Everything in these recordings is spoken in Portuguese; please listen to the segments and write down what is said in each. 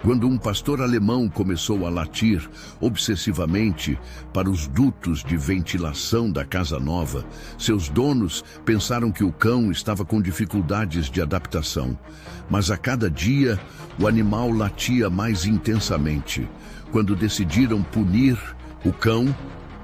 Quando um pastor alemão começou a latir obsessivamente para os dutos de ventilação da casa nova, seus donos pensaram que o cão estava com dificuldades de adaptação. Mas a cada dia, o animal latia mais intensamente. Quando decidiram punir o cão,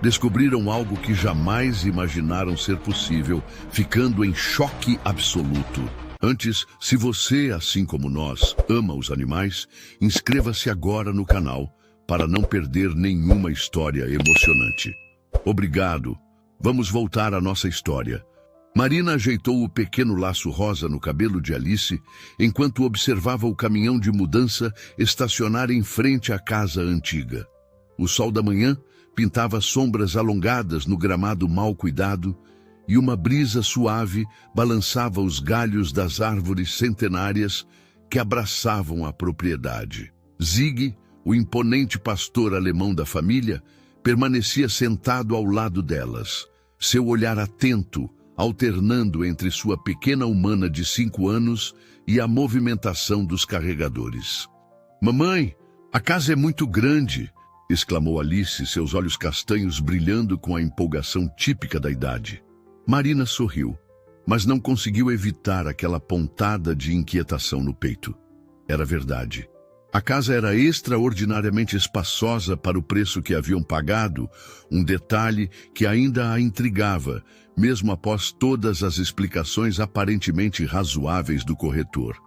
descobriram algo que jamais imaginaram ser possível, ficando em choque absoluto. Antes, se você, assim como nós, ama os animais, inscreva-se agora no canal para não perder nenhuma história emocionante. Obrigado. Vamos voltar à nossa história. Marina ajeitou o pequeno laço rosa no cabelo de Alice enquanto observava o caminhão de mudança estacionar em frente à casa antiga. O sol da manhã pintava sombras alongadas no gramado mal cuidado e uma brisa suave balançava os galhos das árvores centenárias que abraçavam a propriedade. Zig, o imponente pastor alemão da família, permanecia sentado ao lado delas, seu olhar atento, alternando entre sua pequena humana de 5 anos e a movimentação dos carregadores. "Mamãe, a casa é muito grande", exclamou Alice, seus olhos castanhos brilhando com a empolgação típica da idade. Marina sorriu, mas não conseguiu evitar aquela pontada de inquietação no peito. Era verdade. A casa era extraordinariamente espaçosa para o preço que haviam pagado, um detalhe que ainda a intrigava, mesmo após todas as explicações aparentemente razoáveis do corretor.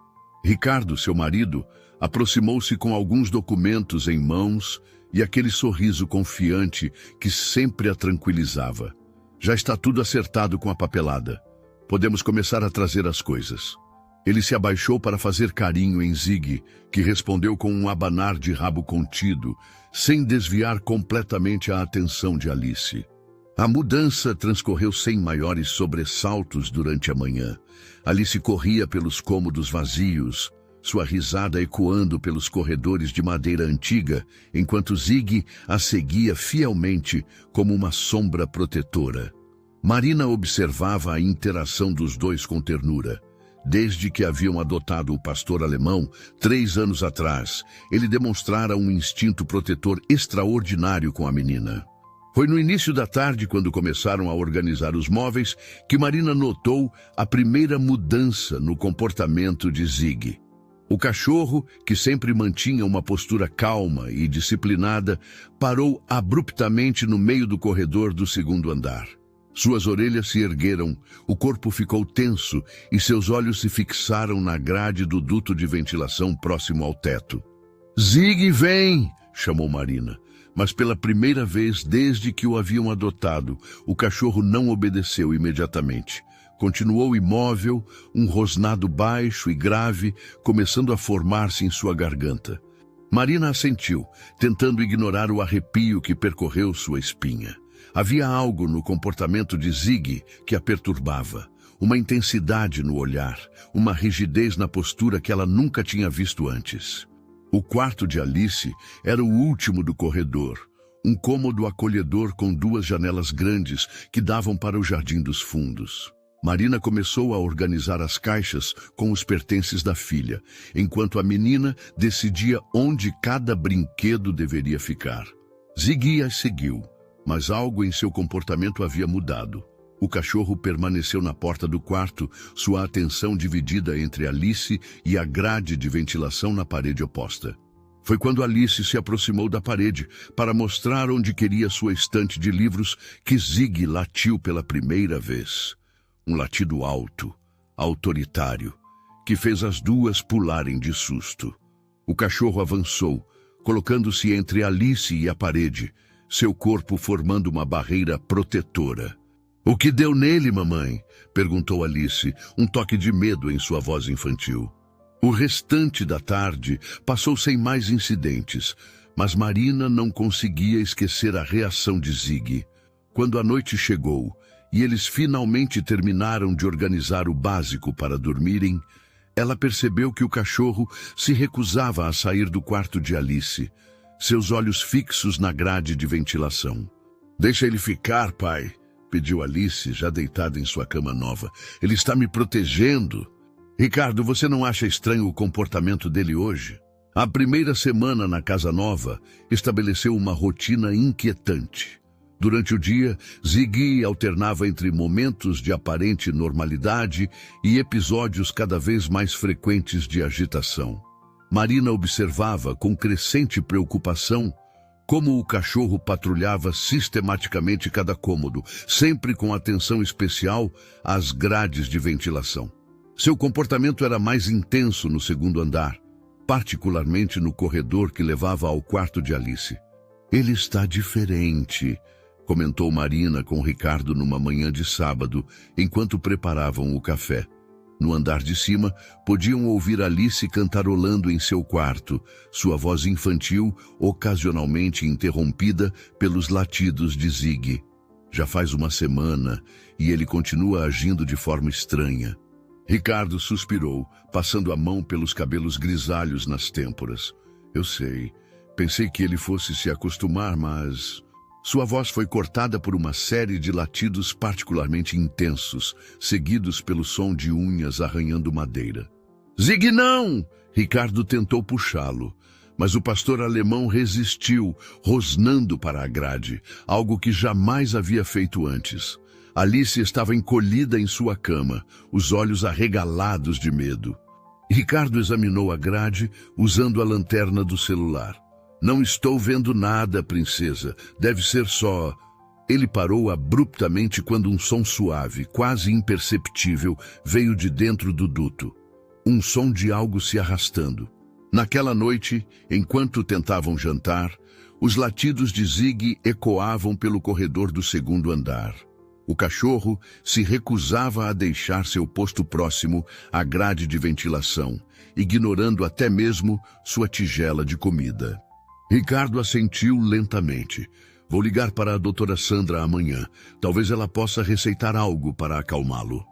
Ricardo, seu marido, aproximou-se com alguns documentos em mãos e aquele sorriso confiante que sempre a tranquilizava. "Já está tudo acertado com a papelada. Podemos começar a trazer as coisas." Ele se abaixou para fazer carinho em Zig, que respondeu com um abanar de rabo contido, sem desviar completamente a atenção de Alice. A mudança transcorreu sem maiores sobressaltos durante a manhã. Alice corria pelos cômodos vazios, sua risada ecoando pelos corredores de madeira antiga, enquanto Zig a seguia fielmente como uma sombra protetora. Marina observava a interação dos dois com ternura. Desde que haviam adotado o pastor alemão, 3 anos atrás, ele demonstrara um instinto protetor extraordinário com a menina. Foi no início da tarde, quando começaram a organizar os móveis, que Marina notou a primeira mudança no comportamento de Zig. O cachorro, que sempre mantinha uma postura calma e disciplinada, parou abruptamente no meio do corredor do 2º andar. Suas orelhas se ergueram, o corpo ficou tenso e seus olhos se fixaram na grade do duto de ventilação próximo ao teto. "Zig, vem!" chamou Marina. Mas pela primeira vez desde que o haviam adotado, o cachorro não obedeceu imediatamente. Continuou imóvel, um rosnado baixo e grave começando a formar-se em sua garganta. Marina assentiu, tentando ignorar o arrepio que percorreu sua espinha. Havia algo no comportamento de Zig que a perturbava. Uma intensidade no olhar, uma rigidez na postura que ela nunca tinha visto antes. O quarto de Alice era o último do corredor, um cômodo acolhedor com 2 janelas grandes que davam para o jardim dos fundos. Marina começou a organizar as caixas com os pertences da filha, enquanto a menina decidia onde cada brinquedo deveria ficar. Zig a seguiu, mas algo em seu comportamento havia mudado. O cachorro permaneceu na porta do quarto, sua atenção dividida entre Alice e a grade de ventilação na parede oposta. Foi quando Alice se aproximou da parede para mostrar onde queria sua estante de livros que Zig latiu pela primeira vez. Um latido alto, autoritário, que fez as 2 pularem de susto. O cachorro avançou, colocando-se entre Alice e a parede, seu corpo formando uma barreira protetora. "O que deu nele, mamãe?" perguntou Alice, um toque de medo em sua voz infantil. O restante da tarde passou sem mais incidentes, mas Marina não conseguia esquecer a reação de Zig. Quando a noite chegou e eles finalmente terminaram de organizar o básico para dormirem, ela percebeu que o cachorro se recusava a sair do quarto de Alice, seus olhos fixos na grade de ventilação. "Deixa ele ficar, pai", pediu Alice, já deitada em sua cama nova. "Ele está me protegendo." "Ricardo, você não acha estranho o comportamento dele hoje?" A primeira semana na casa nova estabeleceu uma rotina inquietante. Durante o dia, Ziggy alternava entre momentos de aparente normalidade e episódios cada vez mais frequentes de agitação. Marina observava com crescente preocupação como o cachorro patrulhava sistematicamente cada cômodo, sempre com atenção especial às grades de ventilação. Seu comportamento era mais intenso no segundo andar, particularmente no corredor que levava ao quarto de Alice. "Ele está diferente", comentou Marina com Ricardo numa manhã de sábado, enquanto preparavam o café. No andar de cima, podiam ouvir Alice cantarolando em seu quarto, sua voz infantil ocasionalmente interrompida pelos latidos de Ziggy. Já faz uma semana e ele continua agindo de forma estranha. Ricardo suspirou, passando a mão pelos cabelos grisalhos nas têmporas. "Eu sei. Pensei que ele fosse se acostumar, mas..." Sua voz foi cortada por uma série de latidos particularmente intensos, seguidos pelo som de unhas arranhando madeira. "Ziggy, não!" Ricardo tentou puxá-lo, mas o pastor alemão resistiu, rosnando para a grade, algo que jamais havia feito antes. Alice estava encolhida em sua cama, os olhos arregalados de medo. Ricardo examinou a grade usando a lanterna do celular. "Não estou vendo nada, princesa. Deve ser só..." Ele parou abruptamente quando um som suave, quase imperceptível, veio de dentro do duto. Um som de algo se arrastando. Naquela noite, enquanto tentavam jantar, os latidos de Ziggy ecoavam pelo corredor do segundo andar. O cachorro se recusava a deixar seu posto próximo à grade de ventilação, ignorando até mesmo sua tigela de comida. Ricardo assentiu lentamente. "Vou ligar para a doutora Sandra amanhã. Talvez ela possa receitar algo para acalmá-lo."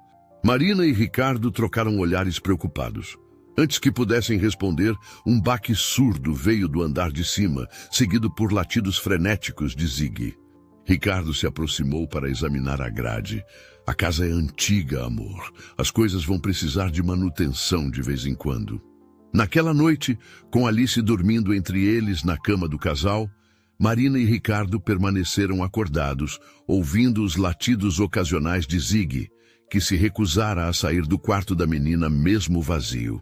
Marina e Ricardo trocaram olhares preocupados. Antes que pudessem responder, um baque surdo veio do andar de cima, seguido por latidos frenéticos de Ziggy. Ricardo se aproximou para examinar a grade. "A casa é antiga, amor. As coisas vão precisar de manutenção de vez em quando." Naquela noite, com Alice dormindo entre eles na cama do casal, Marina e Ricardo permaneceram acordados, ouvindo os latidos ocasionais de Ziggy, que se recusara a sair do quarto da menina mesmo vazio.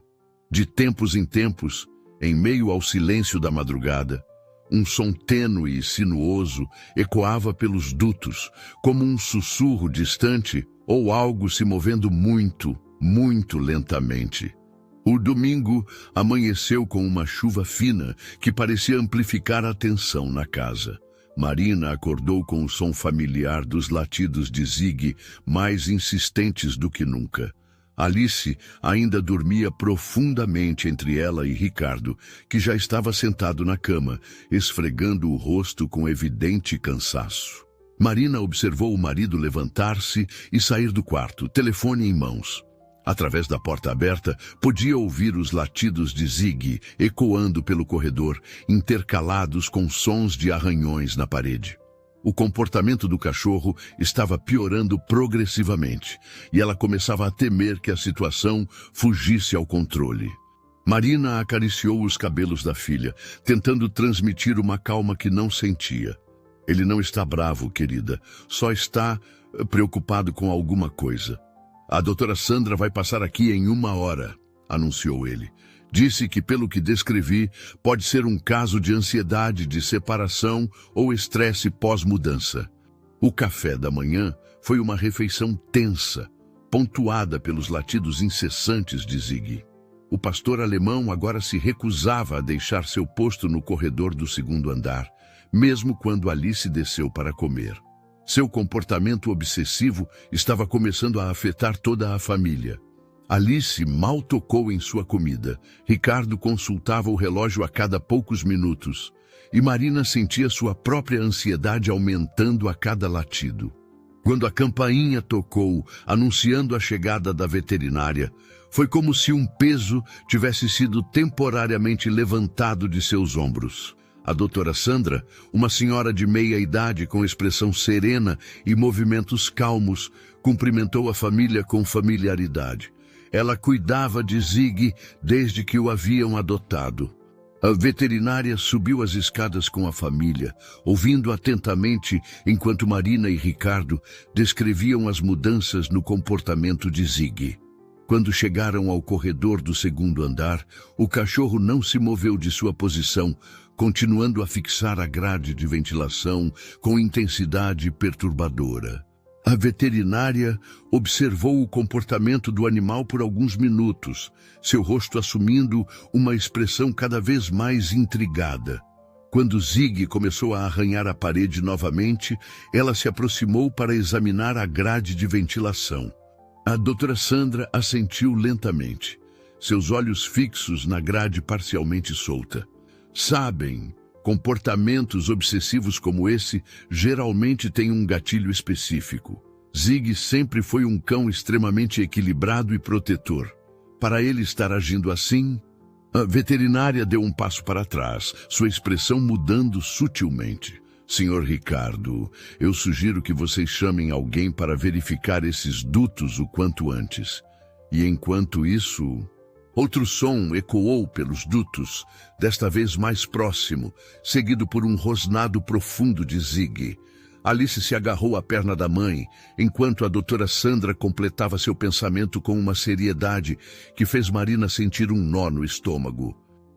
De tempos em tempos, em meio ao silêncio da madrugada, um som tênue e sinuoso ecoava pelos dutos, como um sussurro distante ou algo se movendo muito, muito lentamente. O domingo amanheceu com uma chuva fina que parecia amplificar a tensão na casa. Marina acordou com o som familiar dos latidos de Ziggy, mais insistentes do que nunca. Alice ainda dormia profundamente entre ela e Ricardo, que já estava sentado na cama, esfregando o rosto com evidente cansaço. Marina observou o marido levantar-se e sair do quarto, telefone em mãos. Através da porta aberta, podia ouvir os latidos de Ziggy ecoando pelo corredor, intercalados com sons de arranhões na parede. O comportamento do cachorro estava piorando progressivamente, e ela começava a temer que a situação fugisse ao controle. Marina acariciou os cabelos da filha, tentando transmitir uma calma que não sentia. "Ele não está bravo, querida, só está preocupado com alguma coisa. A doutora Sandra vai passar aqui em 1 hora", anunciou ele. "Disse que, pelo que descrevi, pode ser um caso de ansiedade de separação ou estresse pós-mudança." O café da manhã foi uma refeição tensa, pontuada pelos latidos incessantes de Ziggy. O pastor alemão agora se recusava a deixar seu posto no corredor do segundo andar, mesmo quando Alice desceu para comer. Seu comportamento obsessivo estava começando a afetar toda a família. Alice mal tocou em sua comida. Ricardo consultava o relógio a cada poucos minutos. E Marina sentia sua própria ansiedade aumentando a cada latido. Quando a campainha tocou, anunciando a chegada da veterinária, foi como se um peso tivesse sido temporariamente levantado de seus ombros. A doutora Sandra, uma senhora de meia-idade com expressão serena e movimentos calmos, cumprimentou a família com familiaridade. Ela cuidava de Ziggy desde que o haviam adotado. A veterinária subiu as escadas com a família, ouvindo atentamente enquanto Marina e Ricardo descreviam as mudanças no comportamento de Ziggy. Quando chegaram ao corredor do segundo andar, o cachorro não se moveu de sua posição, continuando a fixar a grade de ventilação com intensidade perturbadora. A veterinária observou o comportamento do animal por alguns minutos, seu rosto assumindo uma expressão cada vez mais intrigada. Quando Ziggy começou a arranhar a parede novamente, ela se aproximou para examinar a grade de ventilação. A doutora Sandra assentiu lentamente, seus olhos fixos na grade parcialmente solta. Sabem, comportamentos obsessivos como esse geralmente têm um gatilho específico. Ziggy sempre foi um cão extremamente equilibrado e protetor. Para ele estar agindo assim, a veterinária deu um passo para trás, sua expressão mudando sutilmente. Senhor Ricardo, eu sugiro que vocês chamem alguém para verificar esses dutos o quanto antes. E enquanto isso... Outro som ecoou pelos dutos, desta vez mais próximo, seguido por um rosnado profundo de Ziggy. Alice se agarrou à perna da mãe, enquanto a doutora Sandra completava seu pensamento com uma seriedade que fez Marina sentir um nó no estômago.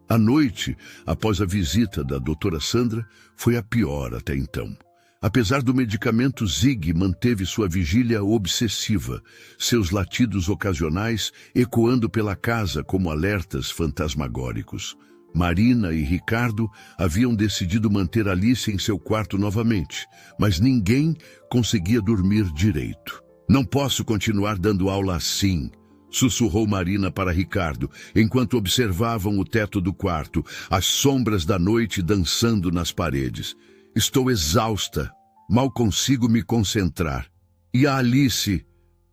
A noite, após a visita da doutora Sandra, foi a pior até então. Apesar do medicamento, Ziggy manteve sua vigília obsessiva, seus latidos ocasionais ecoando pela casa como alertas fantasmagóricos. Marina e Ricardo haviam decidido manter Alice em seu quarto novamente, mas ninguém conseguia dormir direito. Não posso continuar dando aula assim, sussurrou Marina para Ricardo, enquanto observavam o teto do quarto, as sombras da noite dançando nas paredes. Estou exausta, mal consigo me concentrar. E a Alice,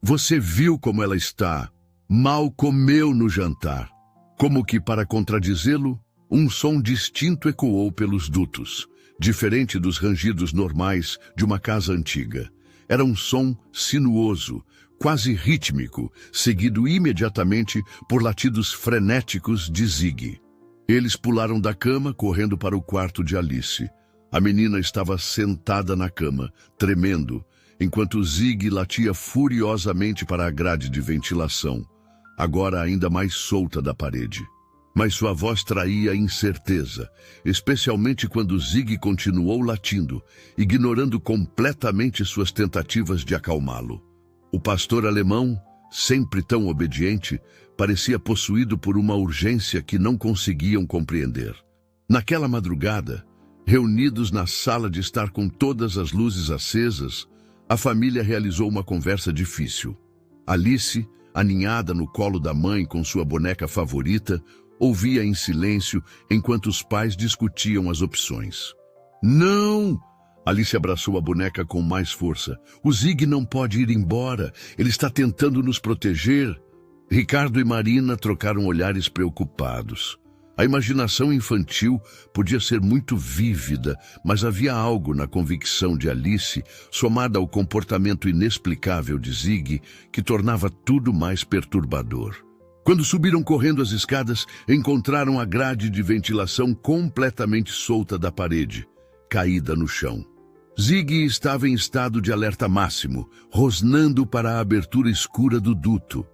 você viu como ela está? Mal comeu no jantar. Como que para contradizê-lo, um som distinto ecoou pelos dutos, diferente dos rangidos normais de uma casa antiga. Era um som sinuoso, quase rítmico, seguido imediatamente por latidos frenéticos de Ziggy. Eles pularam da cama, correndo para o quarto de Alice. A menina estava sentada na cama, tremendo, enquanto Ziggy latia furiosamente para a grade de ventilação, agora ainda mais solta da parede. Mas sua voz traía incerteza, especialmente quando Ziggy continuou latindo, ignorando completamente suas tentativas de acalmá-lo. O pastor alemão, sempre tão obediente, parecia possuído por uma urgência que não conseguiam compreender. Naquela madrugada, reunidos na sala de estar com todas as luzes acesas, a família realizou uma conversa difícil. Alice, aninhada no colo da mãe com sua boneca favorita, ouvia em silêncio enquanto os pais discutiam as opções. Não! Alice abraçou a boneca com mais força. O Ziggy não pode ir embora. Ele está tentando nos proteger. Ricardo e Marina trocaram olhares preocupados. A imaginação infantil podia ser muito vívida, mas havia algo na convicção de Alice, somada ao comportamento inexplicável de Ziggy, que tornava tudo mais perturbador. Quando subiram correndo as escadas, encontraram a grade de ventilação completamente solta da parede, caída no chão. Ziggy estava em estado de alerta máximo, rosnando para a abertura escura do duto.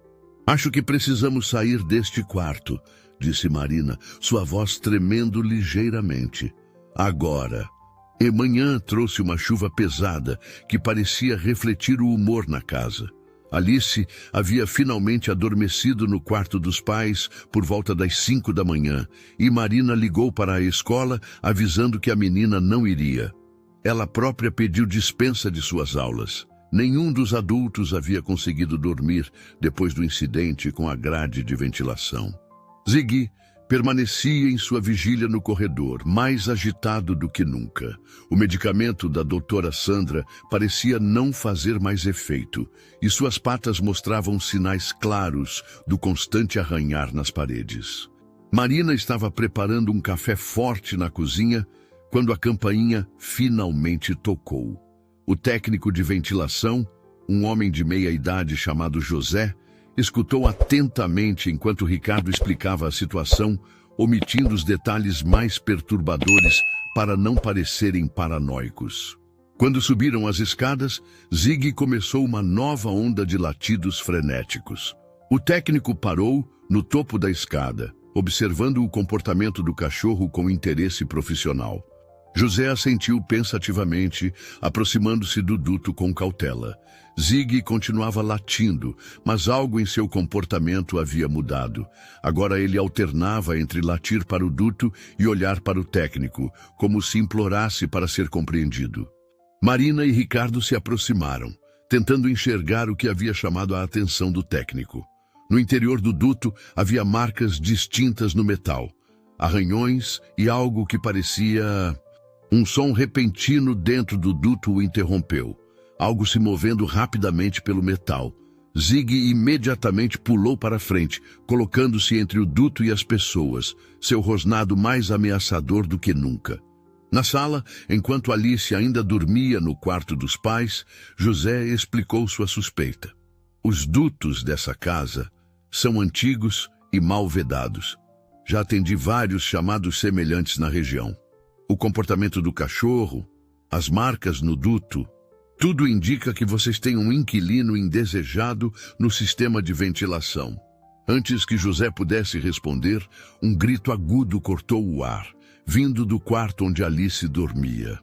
Acho que precisamos sair deste quarto, disse Marina, sua voz tremendo ligeiramente. Agora. E manhã trouxe uma chuva pesada que parecia refletir o humor na casa. Alice havia finalmente adormecido no quarto dos pais por volta das 5 da manhã e Marina ligou para a escola avisando que a menina não iria. Ela própria pediu dispensa de suas aulas. Nenhum dos adultos havia conseguido dormir depois do incidente com a grade de ventilação. Ziggy permanecia em sua vigília no corredor, mais agitado do que nunca. O medicamento da doutora Sandra parecia não fazer mais efeito, e suas patas mostravam sinais claros do constante arranhar nas paredes. Marina estava preparando um café forte na cozinha quando a campainha finalmente tocou. O técnico de ventilação, um homem de meia idade chamado José, escutou atentamente enquanto Ricardo explicava a situação, omitindo os detalhes mais perturbadores para não parecerem paranoicos. Quando subiram as escadas, Ziggy começou uma nova onda de latidos frenéticos. O técnico parou no topo da escada, observando o comportamento do cachorro com interesse profissional. José assentiu pensativamente, aproximando-se do duto com cautela. Ziggy continuava latindo, mas algo em seu comportamento havia mudado. Agora ele alternava entre latir para o duto e olhar para o técnico, como se implorasse para ser compreendido. Marina e Ricardo se aproximaram, tentando enxergar o que havia chamado a atenção do técnico. No interior do duto havia marcas distintas no metal, arranhões e algo que parecia... Um som repentino dentro do duto o interrompeu, algo se movendo rapidamente pelo metal. Ziggy imediatamente pulou para frente, colocando-se entre o duto e as pessoas, seu rosnado mais ameaçador do que nunca. Na sala, enquanto Alice ainda dormia no quarto dos pais, José explicou sua suspeita. Os dutos dessa casa são antigos e mal vedados. Já atendi vários chamados semelhantes na região. O comportamento do cachorro, as marcas no duto, tudo indica que vocês têm um inquilino indesejado no sistema de ventilação. Antes que José pudesse responder, um grito agudo cortou o ar, vindo do quarto onde Alice dormia.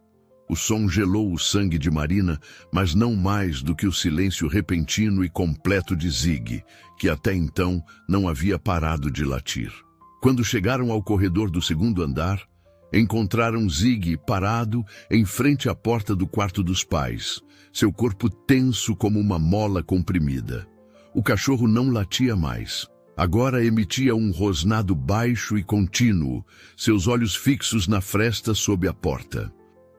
O som gelou o sangue de Marina, mas não mais do que o silêncio repentino e completo de Ziggy, que até então não havia parado de latir. Quando chegaram ao corredor do segundo andar, encontraram Ziggy parado em frente à porta do quarto dos pais, seu corpo tenso como uma mola comprimida. O cachorro não latia mais. Agora emitia um rosnado baixo e contínuo, seus olhos fixos na fresta sob a porta.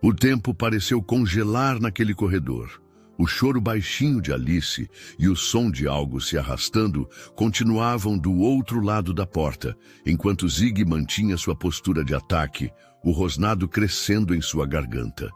O tempo pareceu congelar naquele corredor. O choro baixinho de Alice e o som de algo se arrastando continuavam do outro lado da porta, enquanto Ziggy mantinha sua postura de ataque, o rosnado crescendo em sua garganta.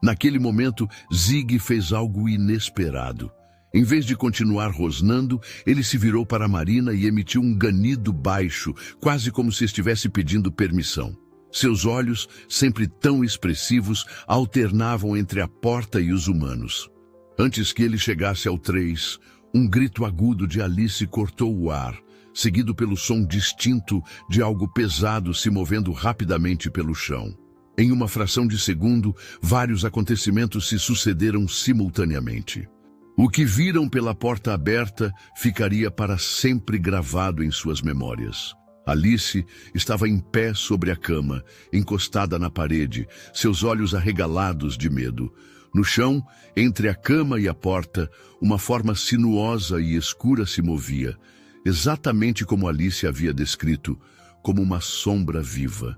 Naquele momento, Ziggy fez algo inesperado. Em vez de continuar rosnando, ele se virou para Marina e emitiu um ganido baixo, quase como se estivesse pedindo permissão. Seus olhos, sempre tão expressivos, alternavam entre a porta e os humanos. Antes que ele chegasse ao 3, um grito agudo de Alice cortou o ar, seguido pelo som distinto de algo pesado se movendo rapidamente pelo chão. Em uma fração de segundo, vários acontecimentos se sucederam simultaneamente. O que viram pela porta aberta ficaria para sempre gravado em suas memórias. Alice estava em pé sobre a cama, encostada na parede, seus olhos arregalados de medo. No chão, entre a cama e a porta, uma forma sinuosa e escura se movia, exatamente como Alice havia descrito, como uma sombra viva.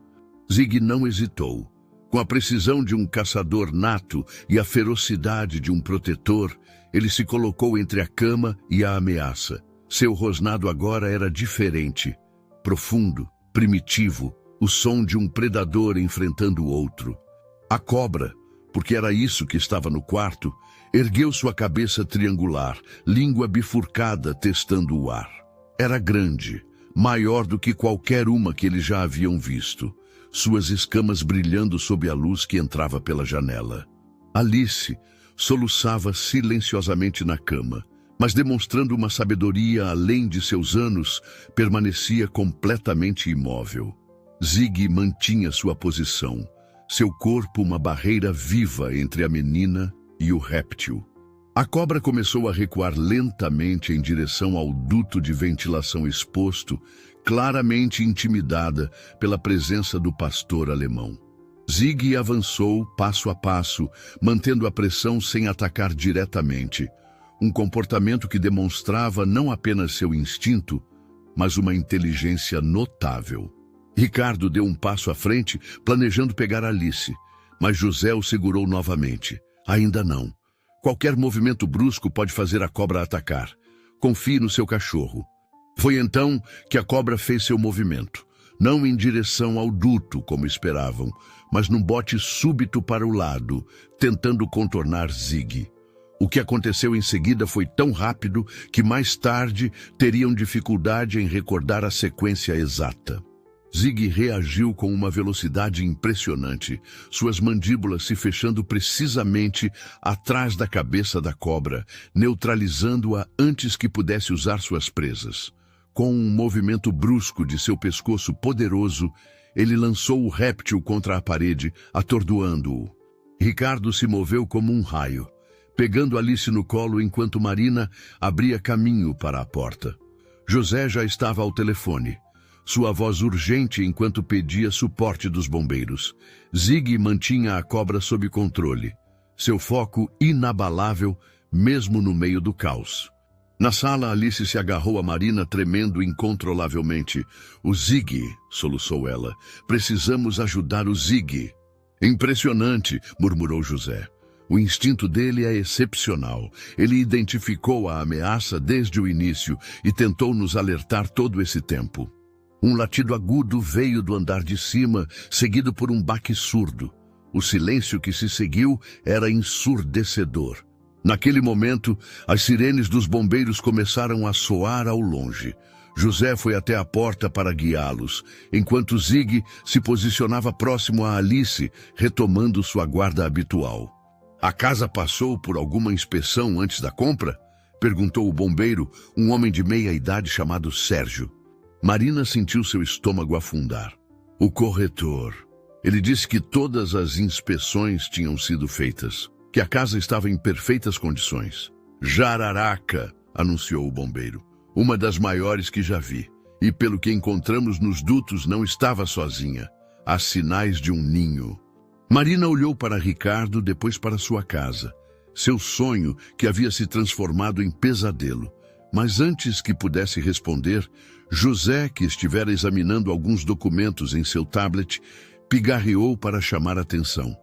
Ziggy não hesitou. Com a precisão de um caçador nato e a ferocidade de um protetor, ele se colocou entre a cama e a ameaça. Seu rosnado agora era diferente, profundo, primitivo, o som de um predador enfrentando outro. A cobra, porque era isso que estava no quarto, ergueu sua cabeça triangular, língua bifurcada testando o ar. Era grande, maior do que qualquer uma que eles já haviam visto, suas escamas brilhando sob a luz que entrava pela janela. Alice soluçava silenciosamente na cama, mas demonstrando uma sabedoria além de seus anos, permanecia completamente imóvel. Ziggy mantinha sua posição, seu corpo uma barreira viva entre a menina e o réptil. A cobra começou a recuar lentamente em direção ao duto de ventilação exposto, claramente intimidada pela presença do pastor alemão. Ziggy avançou passo a passo, mantendo a pressão sem atacar diretamente, um comportamento que demonstrava não apenas seu instinto, mas uma inteligência notável. Ricardo deu um passo à frente, planejando pegar Alice, mas José o segurou novamente. Ainda não. Qualquer movimento brusco pode fazer a cobra atacar. Confie no seu cachorro. Foi então que a cobra fez seu movimento, não em direção ao duto, como esperavam, mas num bote súbito para o lado, tentando contornar Ziggy. O que aconteceu em seguida foi tão rápido que mais tarde teriam dificuldade em recordar a sequência exata. Zig reagiu com uma velocidade impressionante, suas mandíbulas se fechando precisamente atrás da cabeça da cobra, neutralizando-a antes que pudesse usar suas presas. Com um movimento brusco de seu pescoço poderoso, ele lançou o réptil contra a parede, atordoando-o. Ricardo se moveu como um raio, pegando Alice no colo enquanto Marina abria caminho para a porta. José já estava ao telefone, sua voz urgente enquanto pedia suporte dos bombeiros. Zig mantinha a cobra sob controle, seu foco inabalável, mesmo no meio do caos. Na sala, Alice se agarrou a Marina, tremendo incontrolavelmente. "O Zig", soluçou ela. "Precisamos ajudar o Zig." "Impressionante", murmurou José. "O instinto dele é excepcional. Ele identificou a ameaça desde o início e tentou nos alertar todo esse tempo." Um latido agudo veio do andar de cima, seguido por um baque surdo. O silêncio que se seguiu era ensurdecedor. Naquele momento, as sirenes dos bombeiros começaram a soar ao longe. José foi até a porta para guiá-los, enquanto Zig se posicionava próximo a Alice, retomando sua guarda habitual. "A casa passou por alguma inspeção antes da compra?" perguntou o bombeiro, um homem de meia-idade chamado Sérgio. Marina sentiu seu estômago afundar. "O corretor. Ele disse que todas as inspeções tinham sido feitas, que a casa estava em perfeitas condições." "Jararaca", anunciou o bombeiro. "Uma das maiores que já vi. E pelo que encontramos nos dutos, não estava sozinha. Há sinais de um ninho." Marina olhou para Ricardo, depois para sua casa. Seu sonho que havia se transformado em pesadelo. Mas antes que pudesse responder, José, que estivera examinando alguns documentos em seu tablet, pigarreou para chamar atenção.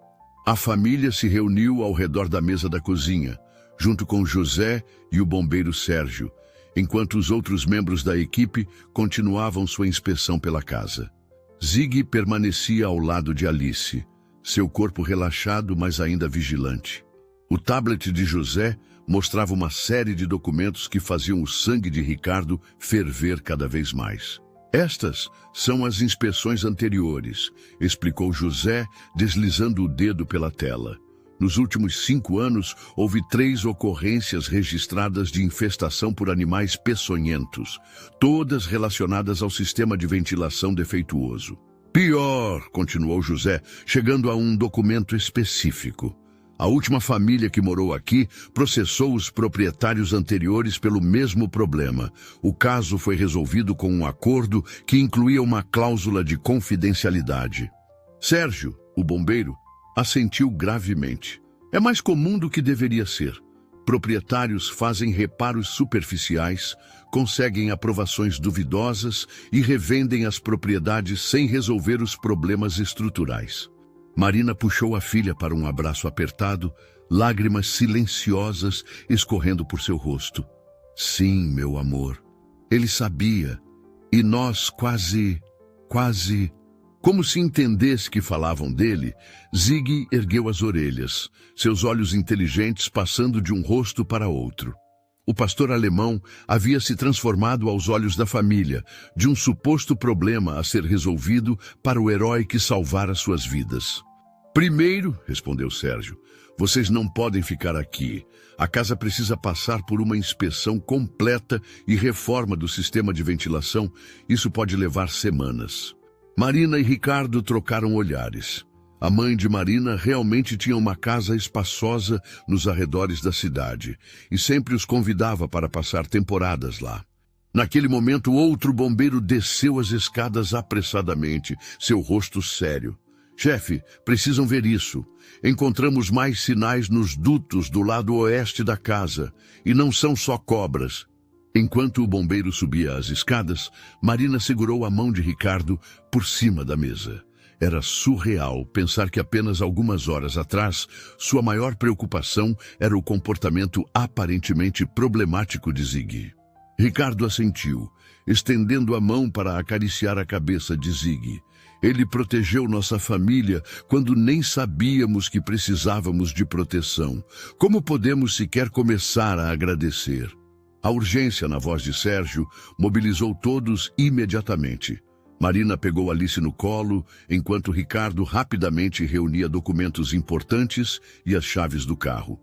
A família se reuniu ao redor da mesa da cozinha, junto com José e o bombeiro Sérgio, enquanto os outros membros da equipe continuavam sua inspeção pela casa. Zig permanecia ao lado de Alice, seu corpo relaxado, mas ainda vigilante. O tablet de José mostrava uma série de documentos que faziam o sangue de Ricardo ferver cada vez mais. "Estas são as inspeções anteriores", explicou José, deslizando o dedo pela tela. "Nos últimos 5 anos, houve 3 ocorrências registradas de infestação por animais peçonhentos, todas relacionadas ao sistema de ventilação defeituoso. Pior", continuou José, chegando a um documento específico. "A última família que morou aqui processou os proprietários anteriores pelo mesmo problema. O caso foi resolvido com um acordo que incluía uma cláusula de confidencialidade." Sérgio, o bombeiro, assentiu gravemente. "É mais comum do que deveria ser. Proprietários fazem reparos superficiais, conseguem aprovações duvidosas e revendem as propriedades sem resolver os problemas estruturais." Marina puxou a filha para um abraço apertado, lágrimas silenciosas escorrendo por seu rosto. "Sim, meu amor. Ele sabia. E nós quase... Como se entendesse que falavam dele, Zig ergueu as orelhas, seus olhos inteligentes passando de um rosto para outro. O pastor alemão havia se transformado aos olhos da família, de um suposto problema a ser resolvido para o herói que salvara suas vidas. "Primeiro", respondeu Sérgio, "vocês não podem ficar aqui. A casa precisa passar por uma inspeção completa e reforma do sistema de ventilação. Isso pode levar semanas." Marina e Ricardo trocaram olhares. A mãe de Marina realmente tinha uma casa espaçosa nos arredores da cidade e sempre os convidava para passar temporadas lá. Naquele momento, outro bombeiro desceu as escadas apressadamente, seu rosto sério. "Chefe, precisam ver isso. Encontramos mais sinais nos dutos do lado oeste da casa, e não são só cobras." Enquanto o bombeiro subia as escadas, Marina segurou a mão de Ricardo por cima da mesa. Era surreal pensar que apenas algumas horas atrás, sua maior preocupação era o comportamento aparentemente problemático de Zig. Ricardo assentiu, estendendo a mão para acariciar a cabeça de Zig. "Ele protegeu nossa família quando nem sabíamos que precisávamos de proteção. Como podemos sequer começar a agradecer?" A urgência na voz de Sérgio mobilizou todos imediatamente. Marina pegou Alice no colo, enquanto Ricardo rapidamente reunia documentos importantes e as chaves do carro.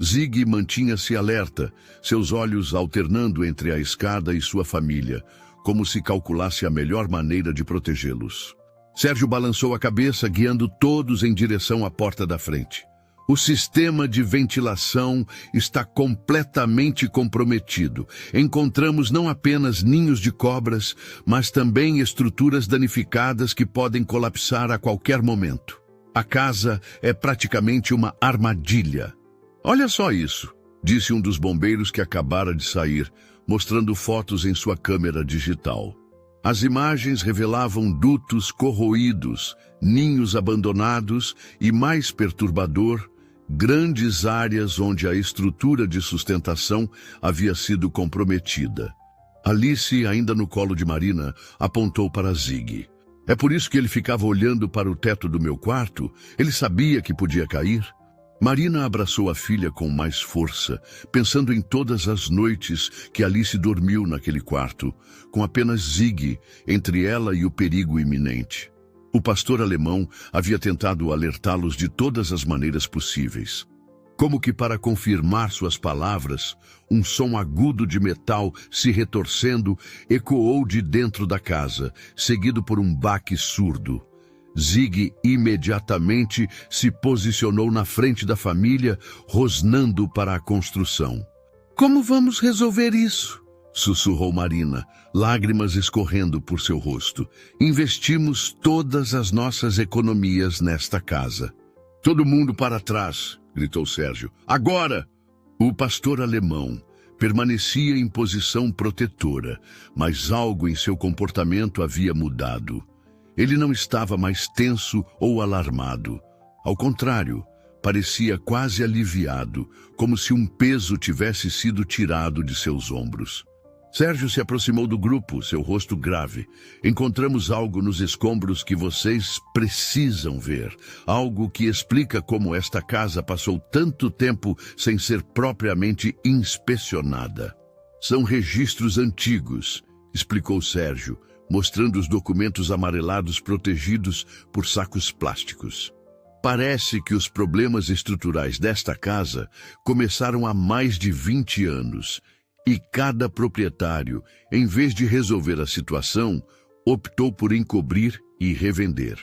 Zig mantinha-se alerta, seus olhos alternando entre a escada e sua família, como se calculasse a melhor maneira de protegê-los. Sérgio balançou a cabeça, guiando todos em direção à porta da frente. O sistema de ventilação está completamente comprometido. Encontramos não apenas ninhos de cobras, mas também estruturas danificadas que podem colapsar a qualquer momento. A casa é praticamente uma armadilha. Olha só isso, disse um dos bombeiros que acabara de sair, mostrando fotos em sua câmera digital. As imagens revelavam dutos corroídos, ninhos abandonados e, mais perturbador, grandes áreas onde a estrutura de sustentação havia sido comprometida. Alice, ainda no colo de Marina, apontou para Zig. É por isso que ele ficava olhando para o teto do meu quarto? Ele sabia que podia cair? Marina abraçou a filha com mais força, pensando em todas as noites que Alice dormiu naquele quarto, com apenas Zig entre ela e o perigo iminente. O pastor alemão havia tentado alertá-los de todas as maneiras possíveis. Como que para confirmar suas palavras, um som agudo de metal se retorcendo ecoou de dentro da casa, seguido por um baque surdo. Zig imediatamente se posicionou na frente da família, rosnando para a construção. "Como vamos resolver isso?" sussurrou Marina, lágrimas escorrendo por seu rosto. "Investimos todas as nossas economias nesta casa." "Todo mundo para trás!" gritou Sérgio. "Agora!" O pastor alemão permanecia em posição protetora, mas algo em seu comportamento havia mudado. Ele não estava mais tenso ou alarmado. Ao contrário, parecia quase aliviado, como se um peso tivesse sido tirado de seus ombros. Sérgio se aproximou do grupo, seu rosto grave. "Encontramos algo nos escombros que vocês precisam ver. Algo que explica como esta casa passou tanto tempo sem ser propriamente inspecionada." "São registros antigos", explicou Sérgio, mostrando os documentos amarelados protegidos por sacos plásticos. "Parece que os problemas estruturais desta casa começaram há mais de 20 anos, e cada proprietário, em vez de resolver a situação, optou por encobrir e revender."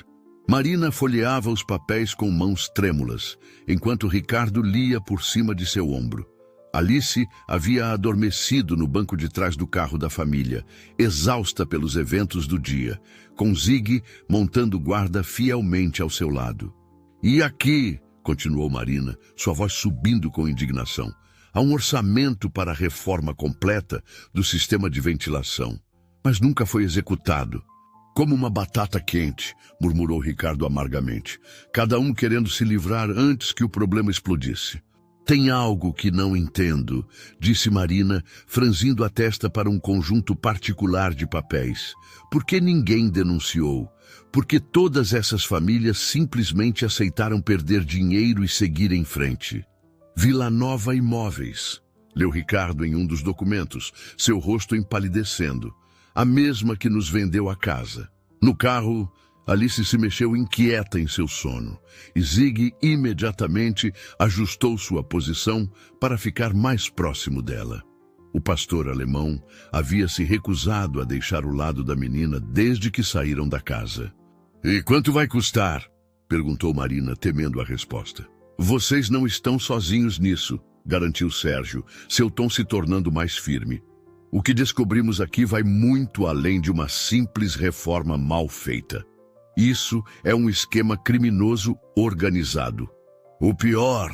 Marina folheava os papéis com mãos trêmulas, enquanto Ricardo lia por cima de seu ombro. Alice havia adormecido no banco de trás do carro da família, exausta pelos eventos do dia, com Zig montando guarda fielmente ao seu lado. "E aqui", continuou Marina, sua voz subindo com indignação, "há um orçamento para a reforma completa do sistema de ventilação, mas nunca foi executado." "Como uma batata quente", murmurou Ricardo amargamente, cada um querendo se livrar antes que o problema explodisse. "Tem algo que não entendo", disse Marina, franzindo a testa para um conjunto particular de papéis. "Por que ninguém denunciou? Por que todas essas famílias simplesmente aceitaram perder dinheiro e seguir em frente?" "Vila Nova Imóveis", leu Ricardo em um dos documentos, seu rosto empalidecendo. "A mesma que nos vendeu a casa." No carro, Alice se mexeu inquieta em seu sono, e Zig imediatamente ajustou sua posição para ficar mais próximo dela. O pastor alemão havia se recusado a deixar o lado da menina desde que saíram da casa. "E quanto vai custar?" perguntou Marina, temendo a resposta. "Vocês não estão sozinhos nisso", garantiu Sérgio, seu tom se tornando mais firme. "O que descobrimos aqui vai muito além de uma simples reforma mal feita. Isso é um esquema criminoso organizado." "O pior",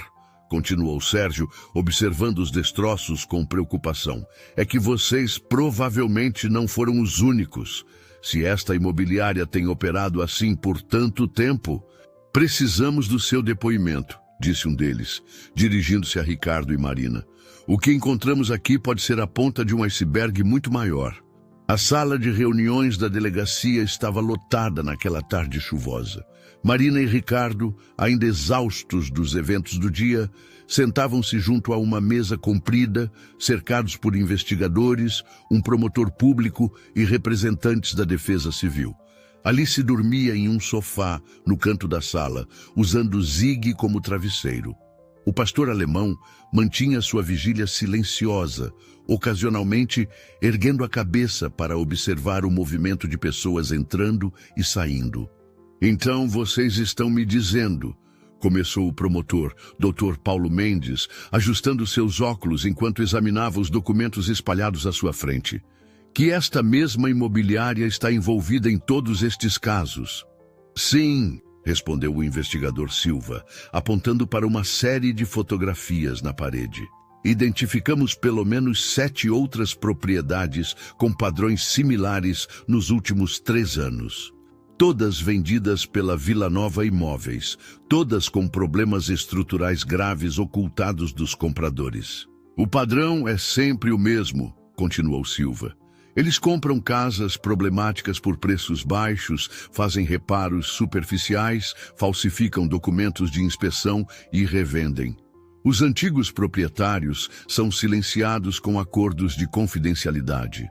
continuou Sérgio, observando os destroços com preocupação, "é que vocês provavelmente não foram os únicos. Se esta imobiliária tem operado assim por tanto tempo, precisamos do seu depoimento", disse um deles, dirigindo-se a Ricardo e Marina. "O que encontramos aqui pode ser a ponta de um iceberg muito maior." A sala de reuniões da delegacia estava lotada naquela tarde chuvosa. Marina e Ricardo, ainda exaustos dos eventos do dia, sentavam-se junto a uma mesa comprida, cercados por investigadores, um promotor público e representantes da Defesa Civil. Alice dormia em um sofá no canto da sala, usando Zig como travesseiro. O pastor alemão mantinha sua vigília silenciosa, ocasionalmente erguendo a cabeça para observar o movimento de pessoas entrando e saindo. "Então vocês estão me dizendo", começou o promotor, Dr. Paulo Mendes, ajustando seus óculos enquanto examinava os documentos espalhados à sua frente, "que esta mesma imobiliária está envolvida em todos estes casos?" "Sim", respondeu o investigador Silva, apontando para uma série de fotografias na parede. "Identificamos pelo menos 7 outras propriedades com padrões similares nos últimos 3 anos. Todas vendidas pela Vila Nova Imóveis, todas com problemas estruturais graves ocultados dos compradores. O padrão é sempre o mesmo", continuou Silva. "Eles compram casas problemáticas por preços baixos, fazem reparos superficiais, falsificam documentos de inspeção e revendem. Os antigos proprietários são silenciados com acordos de confidencialidade."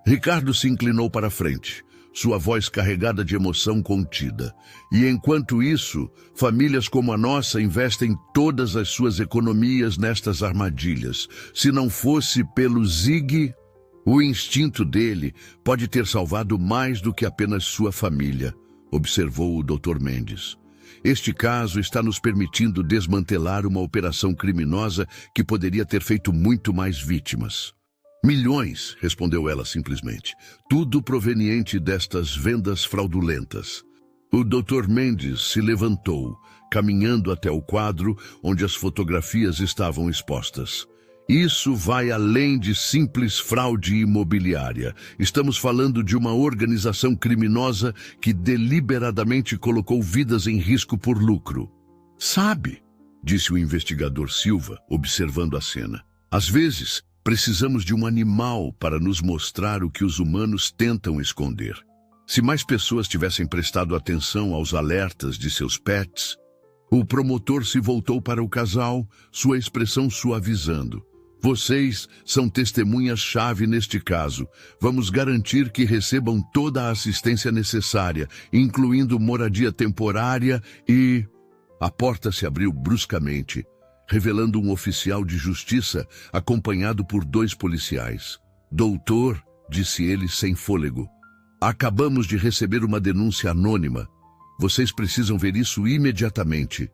Ricardo se inclinou para a frente, sua voz carregada de emoção contida. "E enquanto isso, famílias como a nossa investem todas as suas economias nestas armadilhas. Se não fosse pelo Zig, o instinto dele pode ter salvado mais do que apenas sua família", observou o Dr. Mendes. "Este caso está nos permitindo desmantelar uma operação criminosa que poderia ter feito muito mais vítimas." "Milhões", respondeu ela simplesmente, "tudo proveniente destas vendas fraudulentas." O Dr. Mendes se levantou, caminhando até o quadro onde as fotografias estavam expostas. "Isso vai além de simples fraude imobiliária. Estamos falando de uma organização criminosa que deliberadamente colocou vidas em risco por lucro." "Sabe", disse o investigador Silva, observando a cena, "às vezes precisamos de um animal para nos mostrar o que os humanos tentam esconder. Se mais pessoas tivessem prestado atenção aos alertas de seus pets." O promotor se voltou para o casal, sua expressão suavizando. "Vocês são testemunhas-chave neste caso. Vamos garantir que recebam toda a assistência necessária, incluindo moradia temporária e..." A porta se abriu bruscamente, revelando um oficial de justiça acompanhado por 2 policiais. "Doutor", disse ele sem fôlego, "acabamos de receber uma denúncia anônima. Vocês precisam ver isso imediatamente."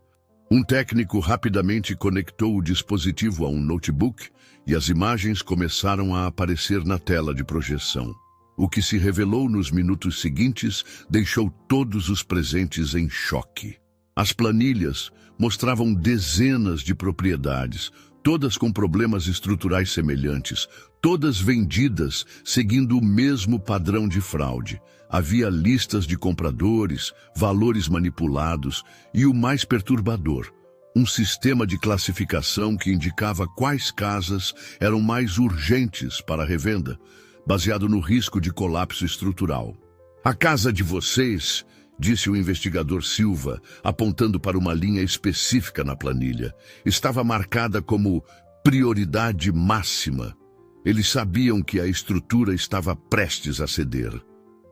Um técnico rapidamente conectou o dispositivo a um notebook e as imagens começaram a aparecer na tela de projeção. O que se revelou nos minutos seguintes deixou todos os presentes em choque. As planilhas mostravam dezenas de propriedades, todas com problemas estruturais semelhantes, todas vendidas seguindo o mesmo padrão de fraude. Havia listas de compradores, valores manipulados e, o mais perturbador, um sistema de classificação que indicava quais casas eram mais urgentes para a revenda, baseado no risco de colapso estrutural. "A casa de vocês", disse o investigador Silva, apontando para uma linha específica na planilha, "estava marcada como prioridade máxima." Eles sabiam que a estrutura estava prestes a ceder.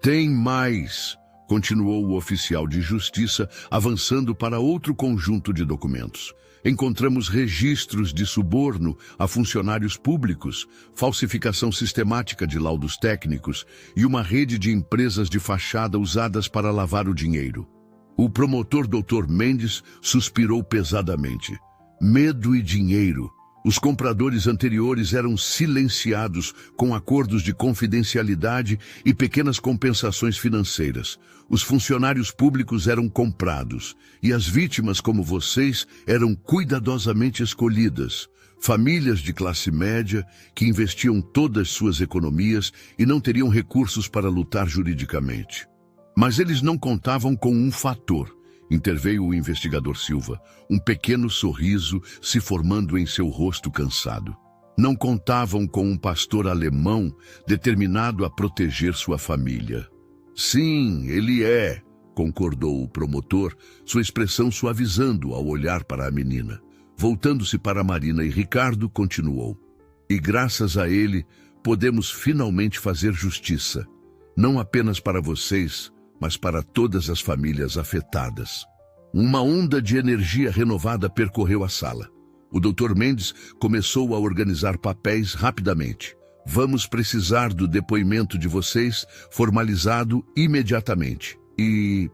"Tem mais", continuou o oficial de justiça, avançando para outro conjunto de documentos. "Encontramos registros de suborno a funcionários públicos, falsificação sistemática de laudos técnicos e uma rede de empresas de fachada usadas para lavar o dinheiro." O promotor Dr. Mendes suspirou pesadamente. "Medo e dinheiro. Os compradores anteriores eram silenciados com acordos de confidencialidade e pequenas compensações financeiras. Os funcionários públicos eram comprados e as vítimas como vocês eram cuidadosamente escolhidas. Famílias de classe média que investiam todas suas economias e não teriam recursos para lutar juridicamente. Mas eles não contavam com um fator." Interveio o investigador Silva, um pequeno sorriso se formando em seu rosto cansado. "Não contavam com um pastor alemão determinado a proteger sua família." "Sim, ele é", concordou o promotor, sua expressão suavizando ao olhar para a menina. Voltando-se para Marina e Ricardo, continuou. "E graças a ele, podemos finalmente fazer justiça. Não apenas para vocês, mas para todas as famílias afetadas. Uma onda de energia renovada percorreu a sala. O Dr. Mendes começou a organizar papéis rapidamente. Vamos precisar do depoimento de vocês, formalizado imediatamente. E...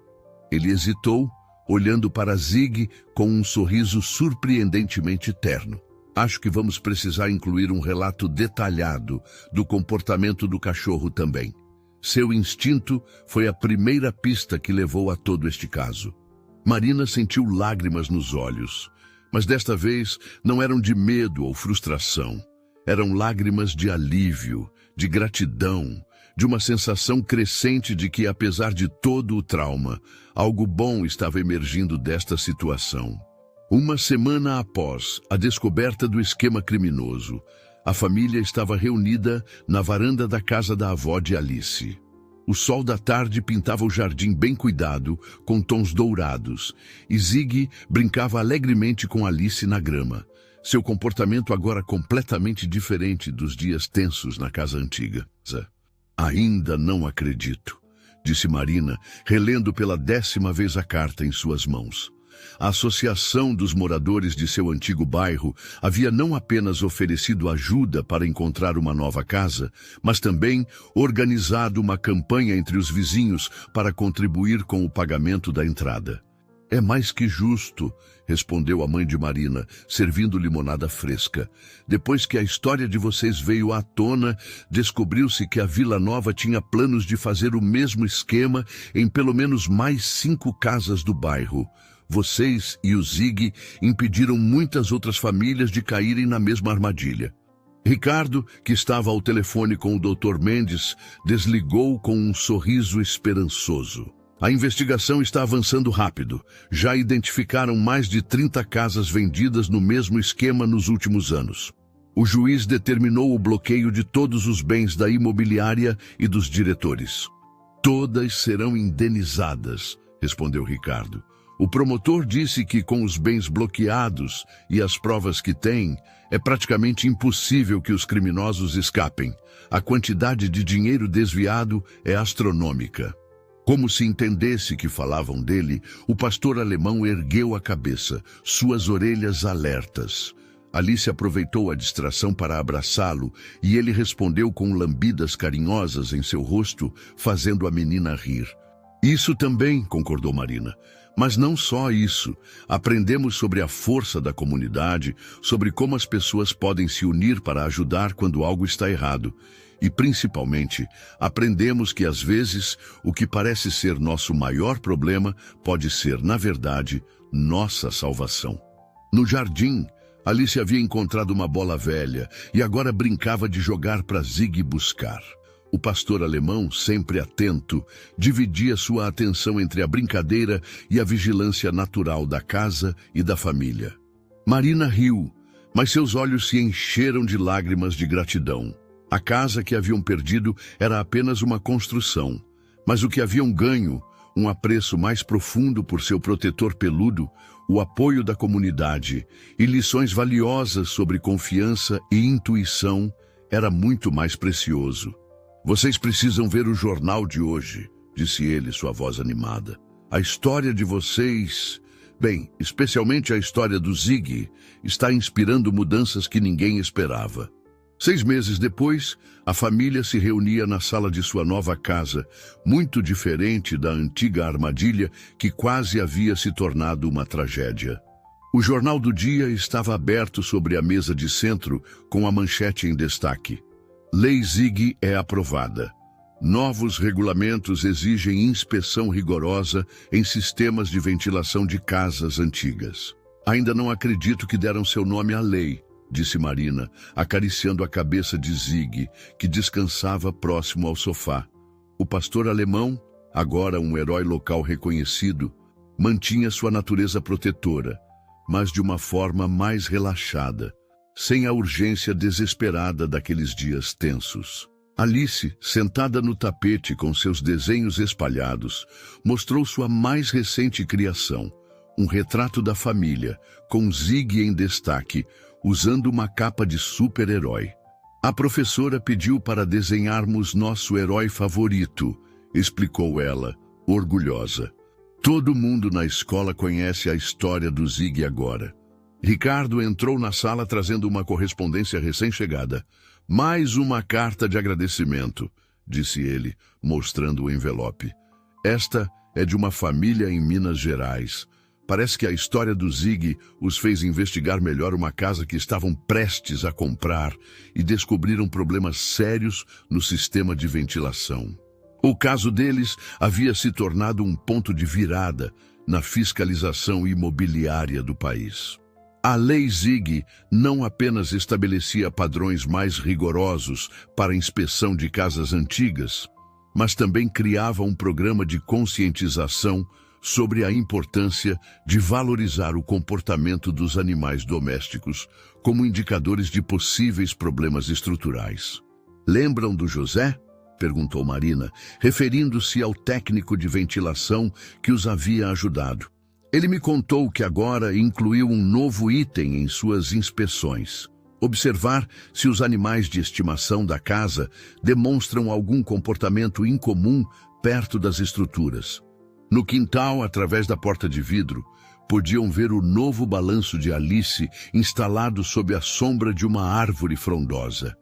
Ele hesitou, olhando para Zig com um sorriso surpreendentemente terno. Acho que vamos precisar incluir um relato detalhado do comportamento do cachorro também. Seu instinto foi a primeira pista que levou a todo este caso. Marina sentiu lágrimas nos olhos, mas desta vez não eram de medo ou frustração. Eram lágrimas de alívio, de gratidão, de uma sensação crescente de que, apesar de todo o trauma, algo bom estava emergindo desta situação. Uma semana após a descoberta do esquema criminoso, a família estava reunida na varanda da casa da avó de Alice. O sol da tarde pintava o jardim bem cuidado, com tons dourados, e Zig brincava alegremente com Alice na grama. Seu comportamento agora completamente diferente dos dias tensos na casa antiga. Ainda não acredito, disse Marina, relendo pela 10ª vez a carta em suas mãos. A associação dos moradores de seu antigo bairro havia não apenas oferecido ajuda para encontrar uma nova casa, mas também organizado uma campanha entre os vizinhos para contribuir com o pagamento da entrada. É mais que justo, respondeu a mãe de Marina, servindo limonada fresca. Depois que a história de vocês veio à tona, descobriu-se que a Vila Nova tinha planos de fazer o mesmo esquema em pelo menos mais 5 casas do bairro. Vocês e o Zig impediram muitas outras famílias de caírem na mesma armadilha. Ricardo, que estava ao telefone com o Dr. Mendes, desligou com um sorriso esperançoso. A investigação está avançando rápido. Já identificaram mais de 30 casas vendidas no mesmo esquema nos últimos anos. O juiz determinou o bloqueio de todos os bens da imobiliária e dos diretores. Todas serão indenizadas, respondeu Ricardo. O promotor disse que com os bens bloqueados e as provas que tem, é praticamente impossível que os criminosos escapem. A quantidade de dinheiro desviado é astronômica. Como se entendesse que falavam dele, o pastor alemão ergueu a cabeça, suas orelhas alertas. Alice aproveitou a distração para abraçá-lo e ele respondeu com lambidas carinhosas em seu rosto, fazendo a menina rir. Isso também, concordou Marina. Mas não só isso. Aprendemos sobre a força da comunidade, sobre como as pessoas podem se unir para ajudar quando algo está errado. E, principalmente, aprendemos que, às vezes, o que parece ser nosso maior problema pode ser, na verdade, nossa salvação. No jardim, Alice havia encontrado uma bola velha e agora brincava de jogar para Zig buscar. O pastor alemão, sempre atento, dividia sua atenção entre a brincadeira e a vigilância natural da casa e da família. Marina riu, mas seus olhos se encheram de lágrimas de gratidão. A casa que haviam perdido era apenas uma construção, mas o que haviam ganho, um apreço mais profundo por seu protetor peludo, o apoio da comunidade e lições valiosas sobre confiança e intuição, era muito mais precioso. Vocês precisam ver o jornal de hoje, disse ele, sua voz animada. A história de vocês, bem, especialmente a história do Zig, está inspirando mudanças que ninguém esperava. 6 meses depois, a família se reunia na sala de sua nova casa, muito diferente da antiga armadilha que quase havia se tornado uma tragédia. O jornal do dia estava aberto sobre a mesa de centro com a manchete em destaque. Lei Zig é aprovada. Novos regulamentos exigem inspeção rigorosa em sistemas de ventilação de casas antigas. Ainda não acredito que deram seu nome à lei, disse Marina, acariciando a cabeça de Zig, que descansava próximo ao sofá. O pastor alemão, agora um herói local reconhecido, mantinha sua natureza protetora, mas de uma forma mais relaxada, sem a urgência desesperada daqueles dias tensos. Alice, sentada no tapete com seus desenhos espalhados, mostrou sua mais recente criação, um retrato da família, com Zig em destaque, usando uma capa de super-herói. A professora pediu para desenharmos nosso herói favorito, explicou ela, orgulhosa. Todo mundo na escola conhece a história do Zig agora. Ricardo entrou na sala trazendo uma correspondência recém-chegada. Mais uma carta de agradecimento, disse ele, mostrando o envelope. Esta é de uma família em Minas Gerais. Parece que a história do Zig os fez investigar melhor uma casa que estavam prestes a comprar e descobriram problemas sérios no sistema de ventilação. O caso deles havia se tornado um ponto de virada na fiscalização imobiliária do país. A Lei Zig não apenas estabelecia padrões mais rigorosos para a inspeção de casas antigas, mas também criava um programa de conscientização sobre a importância de valorizar o comportamento dos animais domésticos como indicadores de possíveis problemas estruturais. Lembram do José? Perguntou Marina, referindo-se ao técnico de ventilação que os havia ajudado. Ele me contou que agora incluiu um novo item em suas inspeções: observar se os animais de estimação da casa demonstram algum comportamento incomum perto das estruturas. No quintal, através da porta de vidro, podiam ver o novo balanço de Alice instalado sob a sombra de uma árvore frondosa.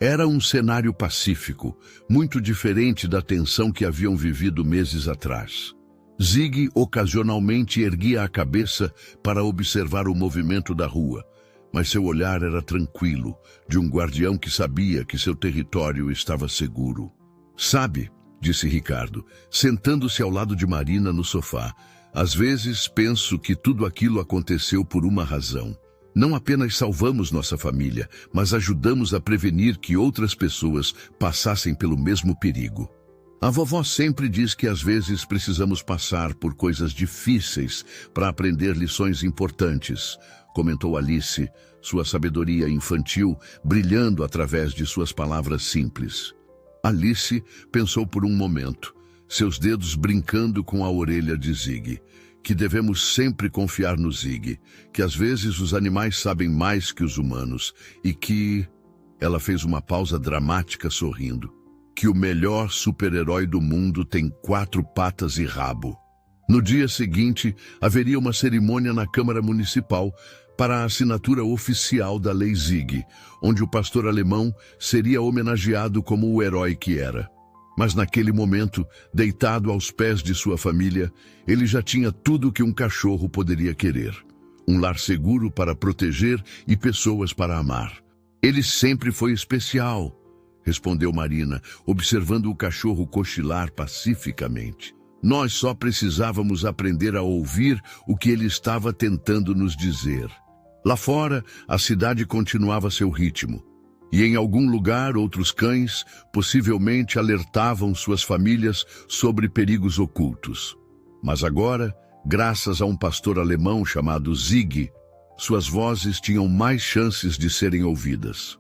Era um cenário pacífico, muito diferente da tensão que haviam vivido meses atrás. Zig ocasionalmente erguia a cabeça para observar o movimento da rua, mas seu olhar era tranquilo, de um guardião que sabia que seu território estava seguro. Sabe, disse Ricardo, sentando-se ao lado de Marina no sofá, às vezes penso que tudo aquilo aconteceu por uma razão. Não apenas salvamos nossa família, mas ajudamos a prevenir que outras pessoas passassem pelo mesmo perigo. A vovó sempre diz que às vezes precisamos passar por coisas difíceis para aprender lições importantes, comentou Alice, sua sabedoria infantil brilhando através de suas palavras simples. Alice pensou por um momento, seus dedos brincando com a orelha de Zig, que devemos sempre confiar no Zig, que às vezes os animais sabem mais que os humanos e que... Ela fez uma pausa dramática sorrindo. Que o melhor super-herói do mundo tem 4 patas e rabo. No dia seguinte, haveria uma cerimônia na Câmara Municipal para a assinatura oficial da Lei Zig, onde o pastor alemão seria homenageado como o herói que era. Mas naquele momento, deitado aos pés de sua família, ele já tinha tudo o que um cachorro poderia querer. Um lar seguro para proteger e pessoas para amar. Ele sempre foi especial, respondeu Marina, observando o cachorro cochilar pacificamente. Nós só precisávamos aprender a ouvir o que ele estava tentando nos dizer. Lá fora, a cidade continuava seu ritmo. E em algum lugar, outros cães possivelmente alertavam suas famílias sobre perigos ocultos. Mas agora, graças a um pastor alemão chamado Zig, suas vozes tinham mais chances de serem ouvidas.